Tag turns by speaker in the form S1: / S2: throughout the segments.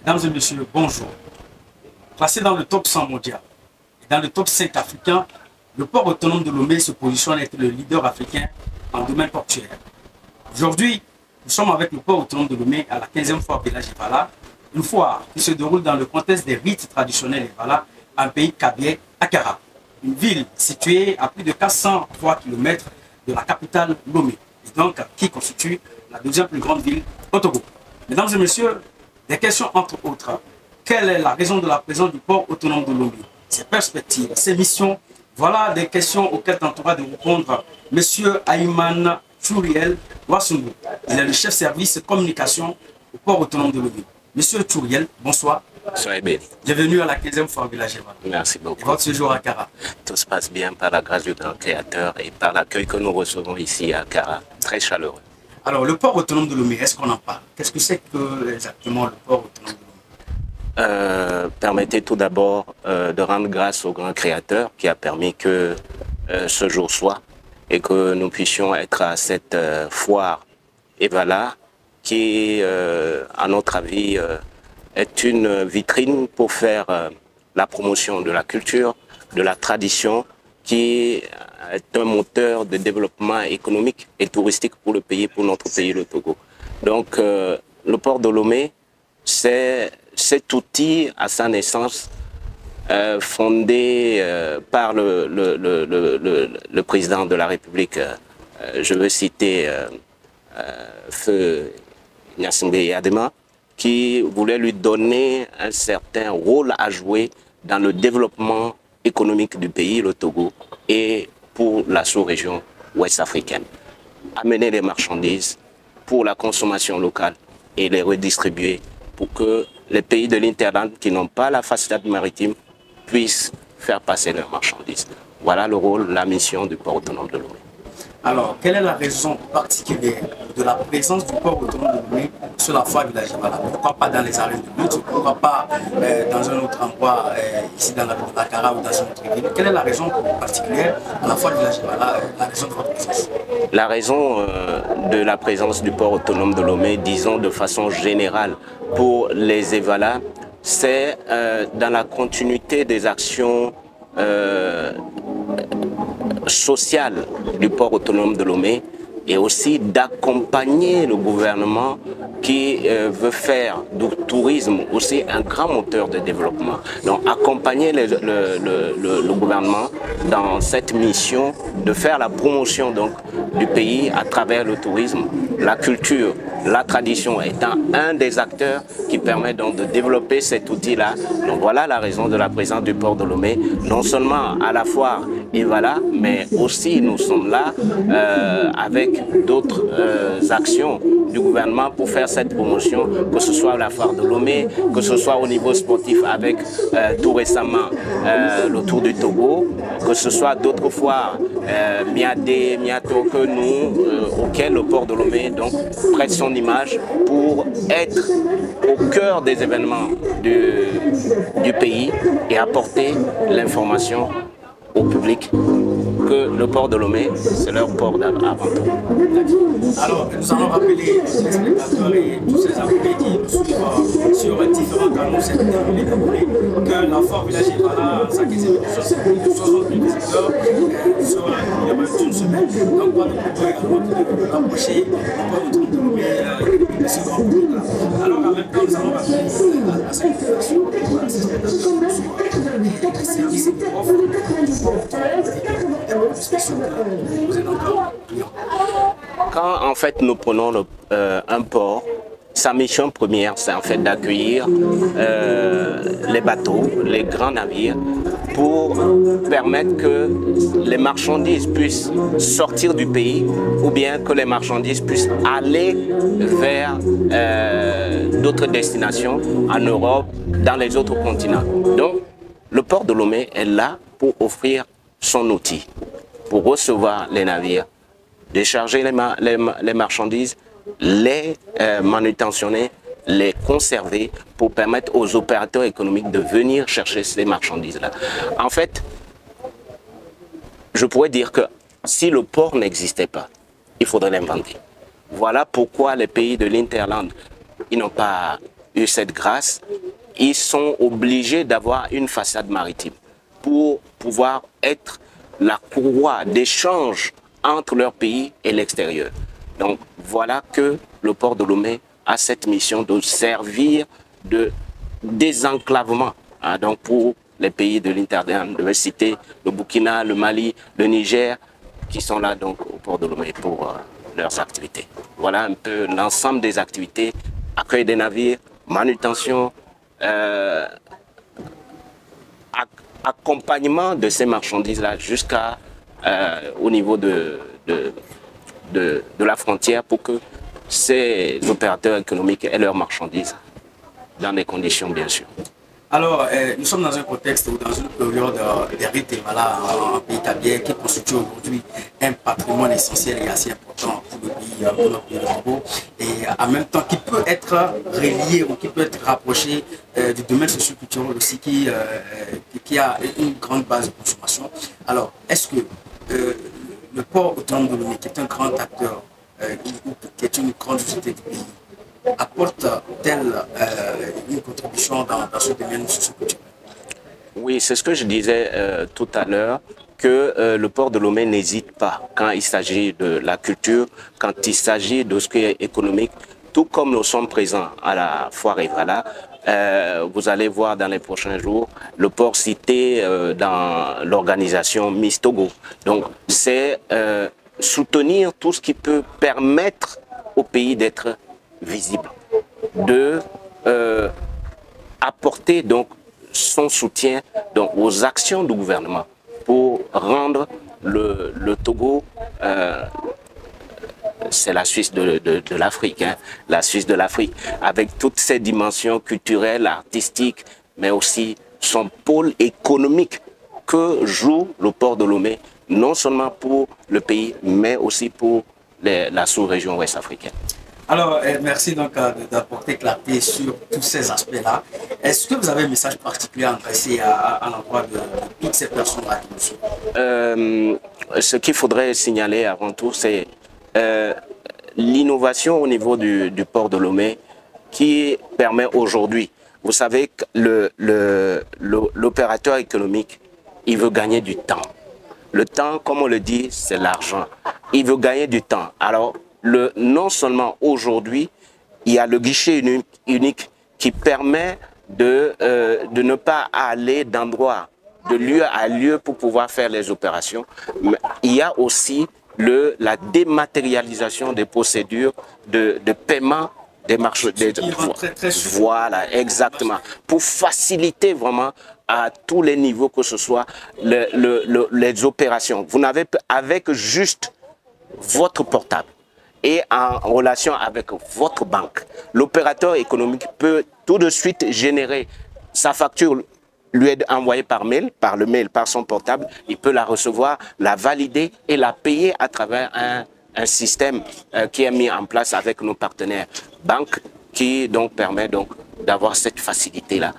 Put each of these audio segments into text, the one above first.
S1: Mesdames et messieurs, bonjour. Placé dans le top 100 mondial et dans le top 5 africain, le port autonome de Lomé se positionne à être le leader africain en domaine portuaire. Aujourd'hui, nous sommes avec le port autonome de Lomé à la 15e foire Village Evala, une foire qui se déroule dans le contexte des rites traditionnels Evala, un pays Kabylie, Akara, une ville située à plus de 403 km de la capitale Lomé, et donc qui constitue la deuxième plus grande ville au Togo. Mesdames et messieurs, des questions entre autres. Quelle est la raison de la présence du port autonome de Lomé? Ses perspectives, ses missions. Voilà des questions auxquelles tentera de répondre M. Ayman Chouriel Wassoumou. Il est le chef service communication au port autonome de Lomé. Monsieur Chouriel, bonsoir.
S2: Soyez béni.
S1: Bienvenue à la 15e foire Village Evala.
S2: Merci beaucoup.
S1: Et votre séjour à Akara.
S2: Tout se passe bien par la grâce du grand créateur et par l'accueil que nous recevons ici à Akara. Très chaleureux.
S1: Alors, le port autonome de Lomé, est-ce qu'on en parle? Qu'est-ce que c'est que exactement le port autonome de Lomé?
S2: Permettez tout d'abord de rendre grâce au grand créateur qui a permis que ce jour soit et que nous puissions être à cette foire Evala qui, à notre avis, est une vitrine pour faire la promotion de la culture, de la tradition, qui est un moteur de développement économique et touristique pour le pays, pour notre pays, le Togo. Donc, le port de Lomé, c'est cet outil à sa naissance fondé par le président de la République. Je veux citer Feu Gnassingbé Yadema, qui voulait lui donner un certain rôle à jouer dans le développement économique du pays, le Togo, et pour la sous-région ouest africaine. Amener les marchandises pour la consommation locale et les redistribuer pour que les pays de l'Interland qui n'ont pas la façade maritime puissent faire passer leurs marchandises. Voilà le rôle, la mission du port autonome de Lomé.
S1: Alors, quelle est la raison particulière de la présence du port autonome de Lomé sur la foire Village Evala? Pourquoi pas dans les arènes de lutte? Pourquoi pas dans un autre endroit, ici dans la ville d'Akara ou dans une autre ville? Quelle est la raison particulière de la foire Village Evala, la raison de votre présence?
S2: La raison de la présence du port autonome de Lomé, disons de façon générale pour les Evala, c'est dans la continuité des actions sociales du port autonome de Lomé et aussi d'accompagner le gouvernement qui veut faire du tourisme aussi un grand moteur de développement. Donc accompagner le gouvernement dans cette mission de faire la promotion donc, du pays à travers le tourisme, la culture, la tradition étant un des acteurs qui permet donc de développer cet outil-là. Donc voilà la raison de la présence du port de Lomé, non seulement à la foire Evala, mais aussi nous sommes là avec d'autres actions du gouvernement pour faire cette promotion, que ce soit à la foire de Lomé, que ce soit au niveau sportif avec tout récemment le Tour du Togo, que ce soit d'autres foires, Miadé, Miato, que nous, auxquelles le port de Lomé donc, prête son image pour être au cœur des événements du pays et apporter l'information au public que le port de Lomé, c'est leur port avant tout.
S1: Alors, nous allons rappeler les téléspectateurs et tous ces abonnés qui nous suivent sur différents canaux cette année que la foire Village Evala, sa 15e édition, c'est 60 000 visiteurs sur une semaine. Donc, pas de problème également de l'approcher, le port autonome de Lomé, de ce grand public-là. Alors, en même temps, nous allons rappeler à cette population, à ces spectateurs sur les services qui offrent
S2: quand en fait nous prenons un port, sa mission première c'est en fait d'accueillir les bateaux, les grands navires pour permettre que les marchandises puissent sortir du pays ou bien que les marchandises puissent aller vers d'autres destinations en Europe, dans les autres continents. Donc le port de Lomé est là pour offrir son outil, pour recevoir les navires, décharger les marchandises, les manutentionner, les conserver pour permettre aux opérateurs économiques de venir chercher ces marchandises-là. En fait, je pourrais dire que si le port n'existait pas, il faudrait l'inventer. Voilà pourquoi les pays de l'Interland, ils n'ont pas eu cette grâce, ils sont obligés d'avoir une façade maritime pour pouvoir être la courroie d'échange entre leur pays et l'extérieur. Donc voilà que le port de Lomé a cette mission de servir de désenclavement, hein, donc pour les pays de l'Interdéane, de citer le Burkina, le Mali, le Niger, qui sont là donc au port de Lomé pour leurs activités. Voilà un peu l'ensemble des activités, accueil des navires, manutention, accompagnement de ces marchandises-là jusqu'à au niveau de la frontière pour que ces opérateurs économiques aient leurs marchandises dans des conditions bien sûr.
S1: Alors, nous sommes dans un contexte ou dans une période des rites voilà, en pays tablier qui constitue aujourd'hui un patrimoine essentiel et assez important pour le pays, pour notre pays, le Togo, et en même temps qui peut être relié ou qui peut être rapproché du domaine socio-culturel aussi qui a une grande base de consommation. Alors, est-ce que le port autonome de Lomé, qui est un grand acteur, qui est une grande société du pays, apporte-t-elle une contribution dans ce domaine socioculturel?
S2: Oui, c'est ce que je disais tout à l'heure, que le port de Lomé n'hésite pas quand il s'agit de la culture, quand il s'agit de ce qui est économique, tout comme nous sommes présents à la foire Evala. Vous allez voir dans les prochains jours le port cité dans l'organisation Miss Togo. Donc c'est soutenir tout ce qui peut permettre au pays d'être visible, de apporter donc son soutien donc aux actions du gouvernement pour rendre le Togo, c'est la Suisse de l'Afrique, hein, la Suisse de l'Afrique, avec toutes ses dimensions culturelles, artistiques, mais aussi son pôle économique que joue le port de Lomé, non seulement pour le pays, mais aussi pour la sous-région ouest africaine.
S1: Alors, merci donc d'apporter clarté sur tous ces aspects-là. Est-ce que vous avez un message particulier à adresser à l'endroit de toutes ces personnes-là qui nous suivent?
S2: Ce qu'il faudrait signaler avant tout, c'est l'innovation au niveau du port de Lomé qui permet aujourd'hui, vous savez que l'opérateur économique, il veut gagner du temps. Le temps, comme on le dit, c'est l'argent. Il veut gagner du temps. Alors, non seulement aujourd'hui, il y a le guichet unique qui permet de ne pas aller d'endroit, de lieu à lieu pour pouvoir faire les opérations. Mais il y a aussi la dématérialisation des procédures de paiement des marchés. Voilà, exactement. Pour faciliter vraiment à tous les niveaux que ce soit les opérations. Vous n'avez avec juste votre portable et en relation avec votre banque, l'opérateur économique peut tout de suite générer sa facture, lui est envoyée par mail, par son portable, il peut la recevoir, la valider et la payer à travers un système qui est mis en place avec nos partenaires banques qui donc permet donc d'avoir cette facilité-là.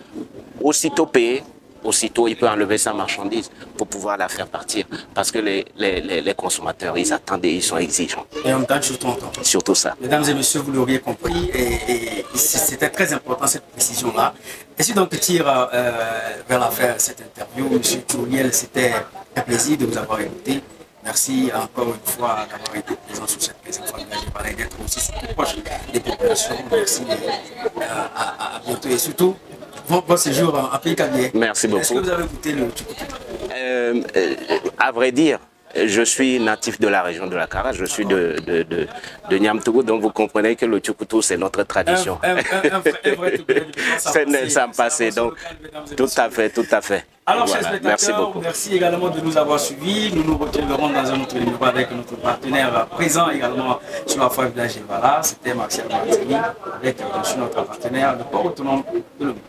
S2: Aussitôt payé, aussitôt il peut enlever sa marchandise pour pouvoir la faire partir. Parce que les consommateurs, ils attendent et ils sont exigeants.
S1: Et on gagne surtout en temps.
S2: Surtout ça.
S1: Mesdames et messieurs, vous l'auriez compris, et c'était très important cette précision-là. Et si donc tire vers la fin de cette interview, M. Touriel, c'était un plaisir de vous avoir écouté. Merci encore une fois d'avoir été présent sur cette présentation et d'être aussi proche des populations. Merci, à bientôt et surtout, bon séjour en pays tablier.
S2: Merci beaucoup.
S1: Est-ce que vous avez goûté le tchoukoutoutou?
S2: À vrai dire, je suis natif de la région de la Kara, je suis de Niamtougou, donc vous comprenez que le tchoukoutoutou c'est notre tradition. C'est ça passé, donc tout à fait, tout à fait.
S1: Alors, voilà, chers spectateurs, merci également de nous avoir suivis. Nous nous retrouverons dans un autre numéro avec notre partenaire présent également sur la foire Village Evala. C'était Martial Martini avec notre partenaire, le port autonome de Lomé.